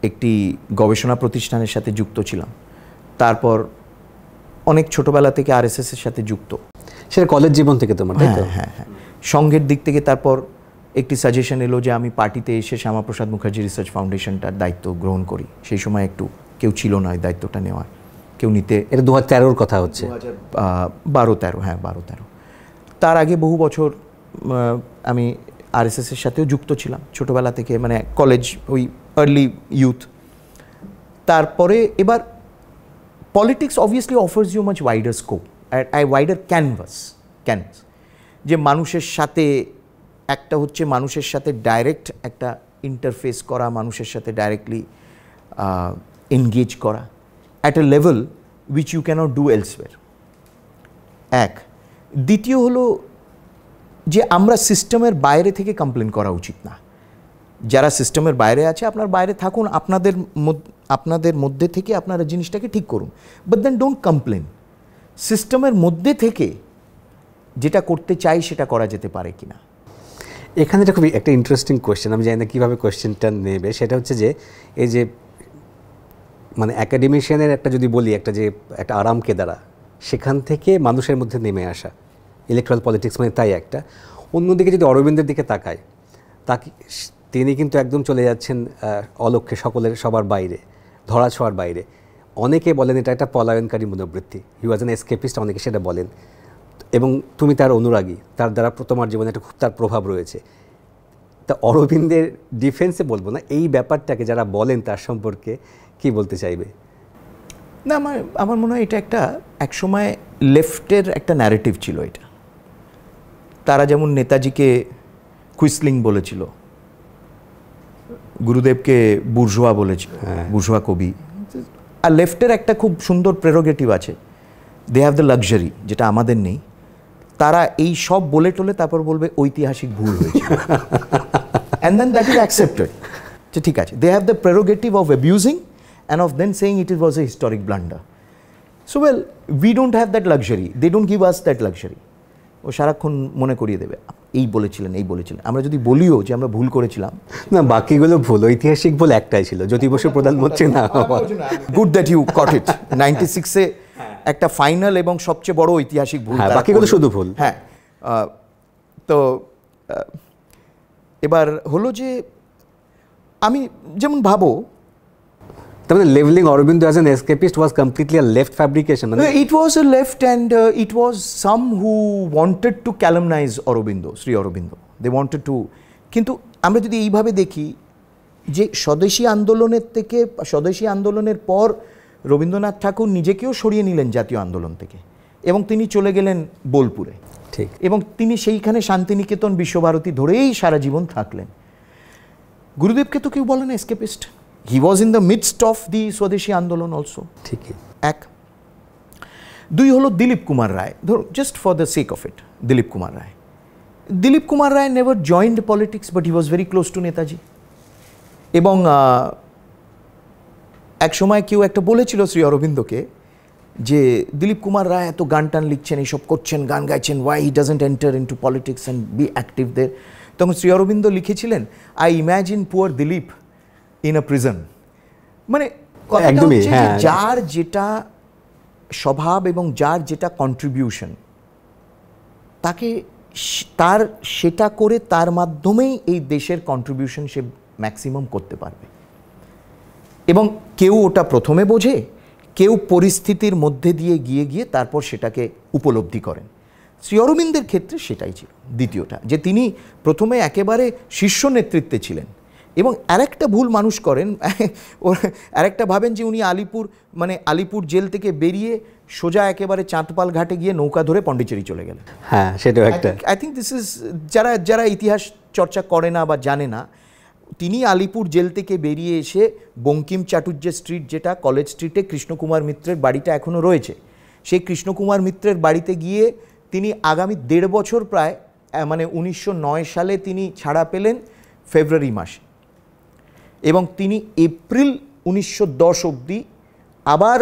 একটি গবেষণা প্রতিষ্ঠানের সাথে যুক্ত ছিলাম, তারপর অনেক ছোটবেলা থেকে আরএসএস এর সাথে যুক্ত,
সেটা কলেজ জীবন থেকে তোমার?
হ্যাঁ। সংঘের দিক থেকে তারপর একটি সাজেশন এলো যে আমি পার্টিতে এসে শ্যামাপ্রসাদ মুখার্জি রিসার্চ ফাউন্ডেশনটার দায়িত্ব গ্রহণ করি। সেই সময় একটু কেউ ছিল না এই দায়িত্বটা নেওয়ার, কেউ নিতে।
এটা 2013-র কথা হচ্ছে,
2012-13, হ্যাঁ 12-13। তার আগে বহু বছর আমি আরএসএস এর সাথেও যুক্ত ছিলাম ছোটোবেলা থেকে, মানে কলেজ, ওই আর্লি ইউথ। তারপরে এবার politics obviously offers you much wider scope, wider canvas, যে মানুষের সাথে, একটা হচ্ছে মানুষের সাথে ডাইরেক্ট একটা ইন্টারফেস করা, মানুষের সাথে ডাইরেক্টলি এনগেজ করা at a level which you can't do elsewhere. এক। দ্বিতীয় হলো যে আমরা সিস্টেমের বাইরে থেকে কমপ্লেন করা উচিত না। যারা সিস্টেমের বাইরে আছে আপনার বাইরে থাকুন, আপনাদের মধ্যে থেকে আপনারা জিনিসটাকে ঠিক করুন, বাট দেন ডোন্ট কমপ্লেন। সিস্টেমের মধ্যে থেকে যেটা করতে চাই সেটা করা যেতে পারে কিনা।
এখানে এটা খুবই একটা ইন্টারেস্টিং কোয়েশ্চেন, আমি জানি না কীভাবে কোয়েশ্চেনটা নেবে। সেটা হচ্ছে যে এই যে মানে একাডেমিশিয়ানের একটা যদি বলি একটা আরাম কেদারা, সেখান থেকে মানুষের মধ্যে নেমে আসা ইলেকট্রাল পলিটিক্স মানে তাই একটা। অন্যদিকে যদি অরবিন্দের দিকে তাকায়, তিনি কিন্তু একদম চলে যাচ্ছেন অলক্ষ্যে সবার বাইরে, ধরাছোঁয়ার বাইরে। অনেকে বলেন এটা একটা পলায়নকারী মনোবৃত্তি, হি ওয়াজ অ্যান এসকেপিস্ট, অনেকে সেটা বলেন। এবং তুমি তার অনুরাগী, তার দ্বারা তোমার জীবনে একটা খুব তার প্রভাব রয়েছে। তা অরবিন্দের ডিফেন্সে বলবো না, এই ব্যাপারটাকে যারা বলেন তার সম্পর্কে কি বলতে চাইবে?
না, আমার মনে হয় এটা একসময় লেফটের একটা ন্যারেটিভ ছিল। এটা তারা যেমন নেতাজিকে কুইসলিং বলেছিল, গুরুদেবকে বুর্জোয়া বলেছিল, বুর্জোয়া কবি। আর লেফটের একটা খুব সুন্দর প্রেরোগেটিভ আছে, দে হ্যাভ দ্য লাক্সারি, যেটা আমাদের নেই। তারা এই সব বলে টলে তারপর বলবে ঐতিহাসিক ভুল হয়েছে, and then that is accepted, যে ঠিক আছে। They have the prerogative of abusing and of then saying it was a historic blunder. So well, we don't have that luxury. They don't give us that luxury. ও সারাক্ষণ মনে করিয়ে দেবে এই বলেছিলেন। আমরা যদি বলিও যে আমরা ভুল করেছিলাম,
না বাকিগুলো ভুল, ঐতিহাসিক ভুল একটাই ছিল, জ্যোতি বসু প্রধানমন্ত্রী না।
গুড দ্যাট ইউ কট ইট। 96-এ একটা ফাইনাল এবং সবচেয়ে বড় ঐতিহাসিক ভুল,
বাকিগুলো শুধু ভুল।
হ্যাঁ, তো এবার হলো যে আমি যেমন ভাবো,
তার মানে labeling Aurobindo as an escapist was completely a left fabrication.
It was a left, and it was some who wanted to calumnize Aurobindo, Sri Aurobindo. They wanted to. কিন্তু আমরা যদি এইভাবে দেখি যে স্বদেশী আন্দোলনের পর রবীন্দ্রনাথ ঠাকুর নিজেকেও সরিয়ে নিলেন জাতীয় আন্দোলন থেকে, এবং তিনি চলে গেলেন বোলপুরে।
ঠিক।
এবং তিনি সেইখানে শান্তিনিকেতন, বিশ্বভারতী ধরেই সারা জীবন থাকলেন। গুরুদেবকে তো কেউ বলে না এসকেপিস্ট। He was in the midst of the Swadeshi Andolon also.
ঠিকই।
এক। দুই হলো দিলীপ কুমার রায়, ধরো just for the sake of it, Dilip Kumar Roy. Dilip Kumar Roy never joined politics, but he was very close to Netaji. এবং এক সময় কেউ একটা বলেছিল শ্রী অরবিন্দকে যে দিলীপ কুমার রায় এত গান টান লিখছেন, এইসব করছেন, গান গাইছেন, why he doesn't enter into politics and be active there? তখন শ্রী অরবিন্দ লিখেছিলেন, I imagine poor Dilip in a prison. মানে
একদমই, হ্যাঁ,
যার যেটা স্বভাব এবং যার যেটা কন্ট্রিবিউশন, তাকে সেটা করে তার মাধ্যমেই এই দেশের কন্ট্রিবিউশন সে ম্যাক্সিমাম করতে পারবে। এবং কেউ ওটা প্রথমে বোঝে, কেউ পরিস্থিতির মধ্যে দিয়ে গিয়ে তারপর সেটাকে উপলব্ধি করেন। শ্রী অরবিন্দের ক্ষেত্রে সেটাই ছিল দ্বিতীয়টা, যে তিনি প্রথমে একেবারে শীর্ষ নেতৃত্বে ছিলেন। এবং আরেকটা ভুল মানুষ করেন, আরেকটা ভাবেন যে উনি আলিপুর জেল থেকে বেরিয়ে সোজা একেবারে চাঁদপাল ঘাটে গিয়ে নৌকা ধরে পন্ডিচেরি চলে গেলেন।
হ্যাঁ, সেটাও একটা।
আই থিঙ্ক দিস ইজ, যারা ইতিহাস চর্চা করে না বা জানে না, তিনি আলিপুর জেল থেকে বেরিয়ে এসে বঙ্কিম চাটুর্য স্ট্রিট, যেটা কলেজ স্ট্রিটে কৃষ্ণকুমার মিত্রের বাড়িটা এখনও রয়েছে, সেই কৃষ্ণকুমার মিত্রের বাড়িতে গিয়ে তিনি আগামী 1.5 বছর প্রায়, মানে 1909 সালে তিনি ছাড়া পেলেন ফেব্রুয়ারি মাসে, এবং তিনি এপ্রিল 1910 অবধি আবার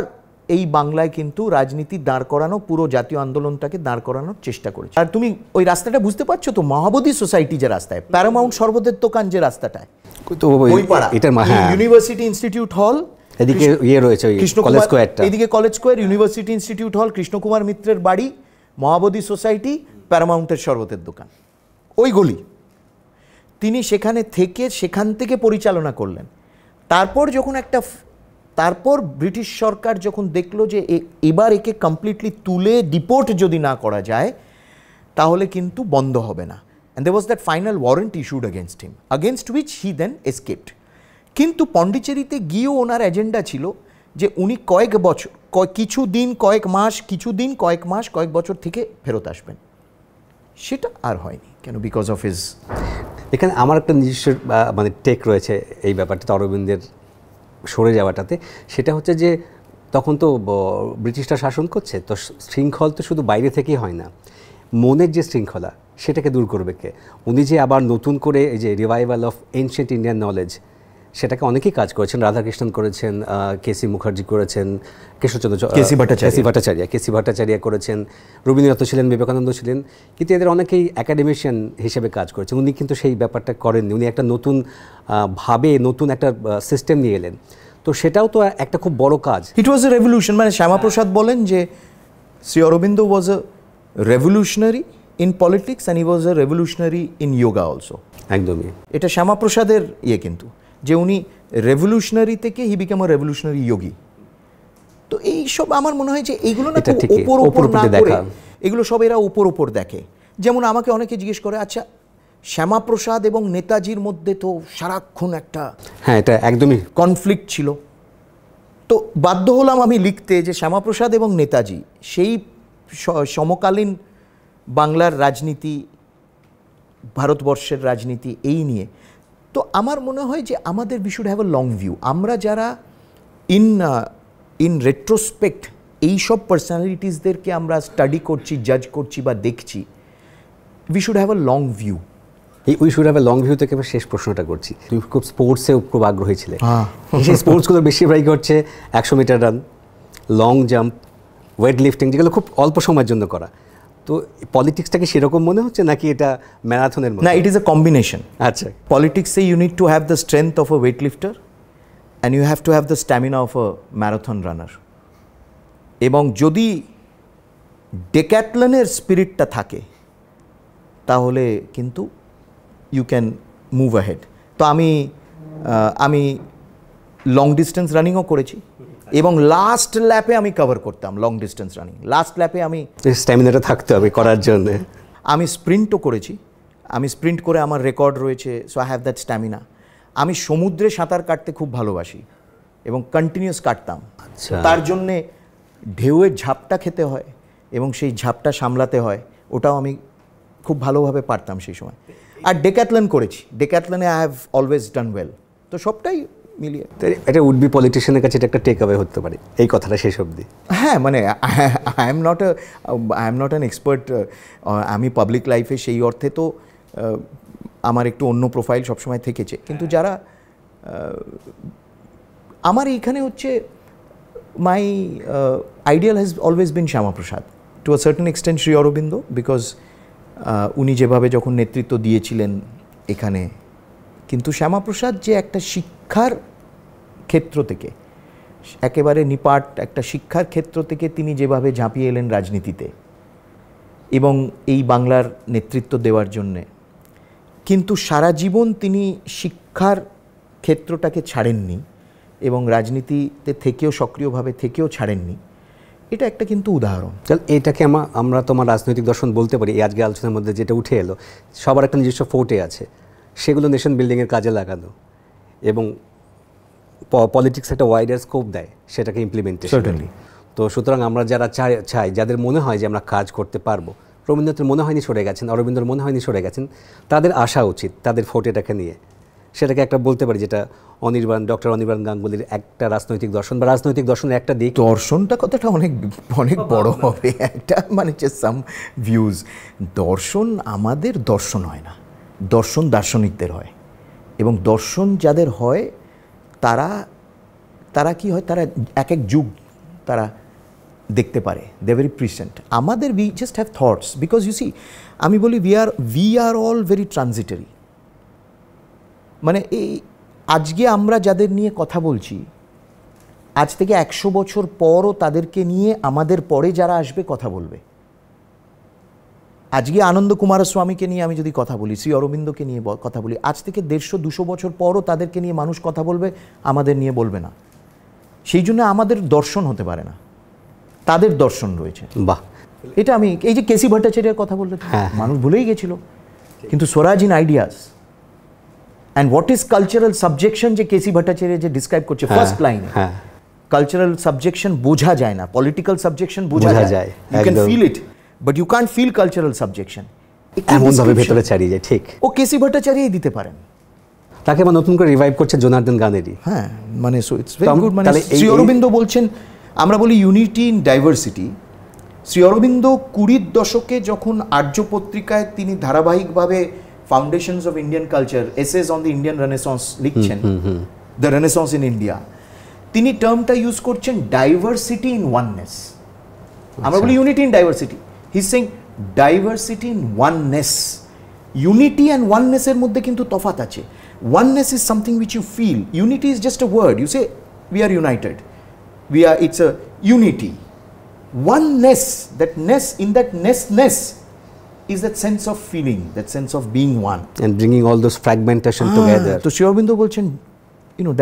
এই বাংলায় কিন্তু রাজনীতি দাঁড় করানো, পুরো জাতীয় আন্দোলনটাকে দাঁড় করানোর চেষ্টা করেছে। আর তুমি ওই রাস্তাটা বুঝতে পারছো তো, মহাবোধি সোসাইটি যে রাস্তায়, প্যারামাউন্ট শরবতের দোকান যে রাস্তাটায়, ইউনিভার্সিটি ইনস্টিটিউট হল,
এদিকে রয়েছে কলেজ স্কয়ারটা,
এদিকে কলেজ স্কয়ার, ইউনিভার্সিটি ইনস্টিটিউট হল, কৃষ্ণকুমার মিত্রের বাড়ি, মহাবোধি সোসাইটি, প্যারামাউন্টের শরবতের দোকান, ওই গলি। তিনি সেখান থেকে পরিচালনা করলেন। তারপর ব্রিটিশ সরকার যখন দেখলো যে এবার একে কমপ্লিটলি তুলে ডিপোর্ট যদি না করা যায় তাহলে কিন্তু বন্ধ হবে না, and there was that final warrant issued against him, against which he then escaped. কিন্তু পন্ডিচেরিতে গিয়েও ওনার এজেন্ডা ছিল যে উনি কয়েক বছর, কয়েক বছর থেকে ফেরত আসবেন। সেটা আর হয়নি কেন? Because of his.
এখানে আমার একটা নিজস্ব মানে টেক রয়েছে এই ব্যাপারটাতে, অরবিন্দের সরে যাওয়াটাতে। সেটা হচ্ছে যে তখন তো ব্রিটিশরা শাসন করছে, তো শৃঙ্খল তো শুধু বাইরে থেকেই হয় না, মনের যে শৃঙ্খলা, সেটাকে দূর করবে কে? উনি যে আবার নতুন করে এই যে revival of ancient Indian knowledge, সেটাকে অনেকেই কাজ করেছেন। রাধাকৃষ্ণন করেছেন, কেসি মুখার্জি করেছেন,
কেসি
ভট্টাচার্য করেছেন, রবীন্দ্রনাথ ছিলেন, বিবেকানন্দ ছিলেন, কিন্তু এদের অনেকেই একাডেমিশিয়ান হিসেবে কাজ করেছেন। উনি কিন্তু সেই ব্যাপারটা করেননি। উনি একটা নতুন ভাবে নতুন একটা সিস্টেম নিয়ে এলেন। তো সেটাও তো একটা খুব বড় কাজ।
It was a revolution. মানে শ্যামাপ্রসাদ বলেন যে Shri Aurobindo was a revolutionary in politics and he was a revolutionary in yoga also.
একদমই,
এটা শ্যামাপ্রসাদের কিন্তু যে উনি রেভলিউশনারি থেকে হি বিকাম আ রেভলিউশনারি যোগী। তো এইসব আমার মনে হয় যে এইগুলো না ওপর না করে, এগুলো সব এরা ওপর দেখে। যেমন আমাকে অনেকে জিজ্ঞেস করে, আচ্ছা শ্যামাপ্রসাদ এবং নেতাজির মধ্যে তো সারাক্ষণ একটা
এটা একদমই
কনফ্লিক্ট ছিল। তো বাধ্য হলাম আমি লিখতে যে শ্যামাপ্রসাদ এবং নেতাজি সেই সমকালীন বাংলার রাজনীতি, ভারতবর্ষের রাজনীতি এই নিয়ে। তো আমার মনে হয় যে আমাদের we should have a long view. আমরা যারা ইন রেট্রোস্পেক্ট এইসব পার্সোনালিটিসদেরকে আমরা স্টাডি করছি, জাজ করছি বা দেখছি, we should have a long view.
We should have a long view থেকে আমি শেষ প্রশ্নটা করছি। তুমি খুব স্পোর্টসেও খুব আগ্রহী ছিলে, সেই স্পোর্টসগুলো বেশিরভাগই হচ্ছে 100 metre run, long jump, weight lifting, যেগুলো খুব অল্প সময়ের জন্য করা। তো পলিটিক্সটাকে সেরকম মনে হচ্ছে নাকি এটা ম্যারাথনের মতো?
না, ইট ইজ এ কম্বিনেশন।
আচ্ছা,
পলিটিক্সে you need to have the strength of a weight lifter and you have to have the stamina of a marathon runner. এবং যদি ডেক্যাথলনের স্পিরিটটা থাকে তাহলে কিন্তু ইউ ক্যান মুভ অ্যাহেড। তো আমি লং ডিস্টেন্স রানিংও করেছি এবং লাস্ট ল্যাপে আমি কভার করতাম লং ডিস্টেন্স রানিং। লাস্ট ল্যাপে আমি
স্ট্যামিনাটা থাকতে হবে করার জন্য।
আমি স্প্রিন্টও করেছি, আমি স্প্রিন্ট করে আমার রেকর্ড রয়েছে, so I have that stamina. আমি সমুদ্রে সাঁতার কাটতে খুব ভালোবাসি এবং কন্টিনিউয়াস কাটতাম।
আচ্ছা,
তার জন্যে ঢেউয়ের ঝাপটা খেতে হয় এবং সেই ঝাপটা সামলাতে হয়, ওটাও আমি খুব ভালোভাবে পারতাম সেই সময়। আর ডেক্যাথলন করেছি, ডেক্যাথলনে I have always done well. তো সবটাই মিলিয়ে
এটা উড বি পলিটিশিয়ানের কাছে এটা একটা টেক অ্যাওয়ে হতে পারে, এই কথাটা শেষ অবধি।
হ্যাঁ, মানে I am not an expert. আমি পাবলিক লাইফে সেই অর্থে তো আমার একটু অন্য প্রোফাইল সবসময় থেকেছে, কিন্তু যারা আমার এইখানে হচ্ছে my ideal has always been Syama Prasad, to a certain extent Shri Aurobindo, because উনি যেভাবে যখন নেতৃত্ব দিয়েছিলেন এখানে। কিন্তু শ্যামাপ্রসাদ যে একটা শিক্ষার ক্ষেত্র থেকে, একেবারে নিপাট একটা শিক্ষার ক্ষেত্র থেকে তিনি যেভাবে ঝাঁপিয়ে এলেন রাজনীতিতে এবং এই বাংলার নেতৃত্ব দেওয়ার জন্যে, কিন্তু সারা জীবন তিনি শিক্ষার ক্ষেত্রটাকে ছাড়েননি এবং রাজনীতিতে থেকেও সক্রিয়ভাবে থেকেও ছাড়েননি। এটা একটা কিন্তু উদাহরণ।
এটাকে আমরা তোমার রাজনৈতিক দর্শন বলতে পারি। এই আজকে আলোচনার মধ্যে যেটা উঠে এলো, সবার একটা নিজস্ব ফোর্টে আছে, সেগুলো নেশন বিল্ডিংয়ের কাজে লাগানো এবং পলিটিক্স একটা ওয়াইডার স্কোপ দেয় সেটাকে ইমপ্লিমেন্টেশন। তো সুতরাং আমরা যারা চাই, যাদের মনে হয় যে আমরা কাজ করতে পারবো, রবীন্দ্রনাথের মনে হয়নি সরে গেছেন, অরবিন্দর মনে হয়নি সরে গেছেন, তাদের আসা উচিত তাদের ফোর্টেটাকে নিয়ে। সেটাকে একটা বলতে পারি যেটা ডক্টর অনির্বাণ গাঙ্গুলির একটা রাজনৈতিক দর্শন বা রাজনৈতিক দর্শনের একটা দিক।
দর্শনটা কথাটা অনেক অনেক বড় হবে, একটা মানে সাম ভিউজ। দর্শন আমাদের দর্শন হয় না, দর্শন দার্শনিকদের হয়। এবং দর্শন যাদের হয় তারা কি হয়, তারা এক এক যুগ তারা দেখতে পারে, দে ভেরি প্রিসেন্ট। আমাদের we just have thoughts, because you see, আমি বলি we are all very transitory. মানে এই আজকে আমরা যাদের নিয়ে কথা বলছি, আজ থেকে 100 বছর পরও তাদেরকে নিয়ে আমাদের পরে যারা আসবে কথা বলবে। আজকে আনন্দ কুমারস্বামীকে নিয়ে আমি যদি কথা বলি, শ্রী অরবিন্দকে নিয়ে কথা বলি, আজ থেকে 150-200 বছর পরও তাদেরকে নিয়ে মানুষ কথা বলবে, আমাদের নিয়ে বলবে না। সেই জন্য আমাদের দর্শন হতে পারে না, তাদের দর্শন রয়েছে।
বাহ,
এটা আমি এই যে কেসি ভট্টাচার্যের কথা বলতে মানুষ ভুলেই গেছিল, কিন্তু Swaraj in ideas and what is cultural subjection যে কেসি ভট্টাচার্য যে ডিসক্রাইব করছে ফার্স্ট লাইনে, কালচারাল সাবজেকশন বোঝা যায় না, পলিটিক্যাল সাবজেকশন বোঝা যায়, you can feel it, but you can't feel cultural subjection.
এমনভাবে ভেতরে ছাড়িয়ে যায়, ঠিক।
ও কেসি ভট্টাচার্যই দিতে পারেন।
তাকে আবার নতুন করে রিভাইভ করছে জনার্দন গানেরই।
হ্যাঁ, মানে সো ইটস ভেরি গুড। মানে শ্রী অরবিন্দ বলছেন, আমরা বলি unity in diversity, Shri Aurobindo 20-র দশকে যখন আর্য পত্রিকায় তিনি ধারাবাহিকভাবে foundations of Indian culture, essays on the Indian renaissance লিখছেন, দ্য রেনেসন্স ইন ইন্ডিয়া, তিনি টার্মটা ইউজ করছেন ডাইভার্সিটি ইন ওয়াননেস। আমরা বলি unity in diversity, he is saying diversity in oneness. Unity and ওয়াননেসের মধ্যে কিন্তু তফাৎ আছে। Oneness is something which you feel, unity is just a word, you say we R United, it's a unity. Oneness, that ness, in that ness is that sense of feeling, that sense of being one.
And bringing all those fragmentation together.
তো শ্রী অরবিন্দ বলছেন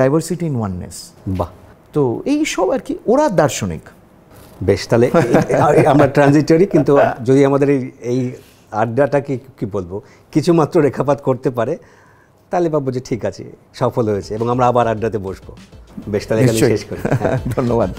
diversity in oneness.
বাহ,
তো এই সব আর কি, ওরা দার্শনিক।
বেশ, তাহলে আমরা ট্রানজিটরি, কিন্তু যদি আমাদের এই আড্ডাটাকে কি বলবো কিছু মাত্র রেখাপাত করতে পারে, তাহলে ভাববো যে ঠিক আছে, সফল হয়েছে এবং আমরা আবার আড্ডাতে বসবো। বেশ, তাহলে এখানে শেষ করি।
ধন্যবাদ।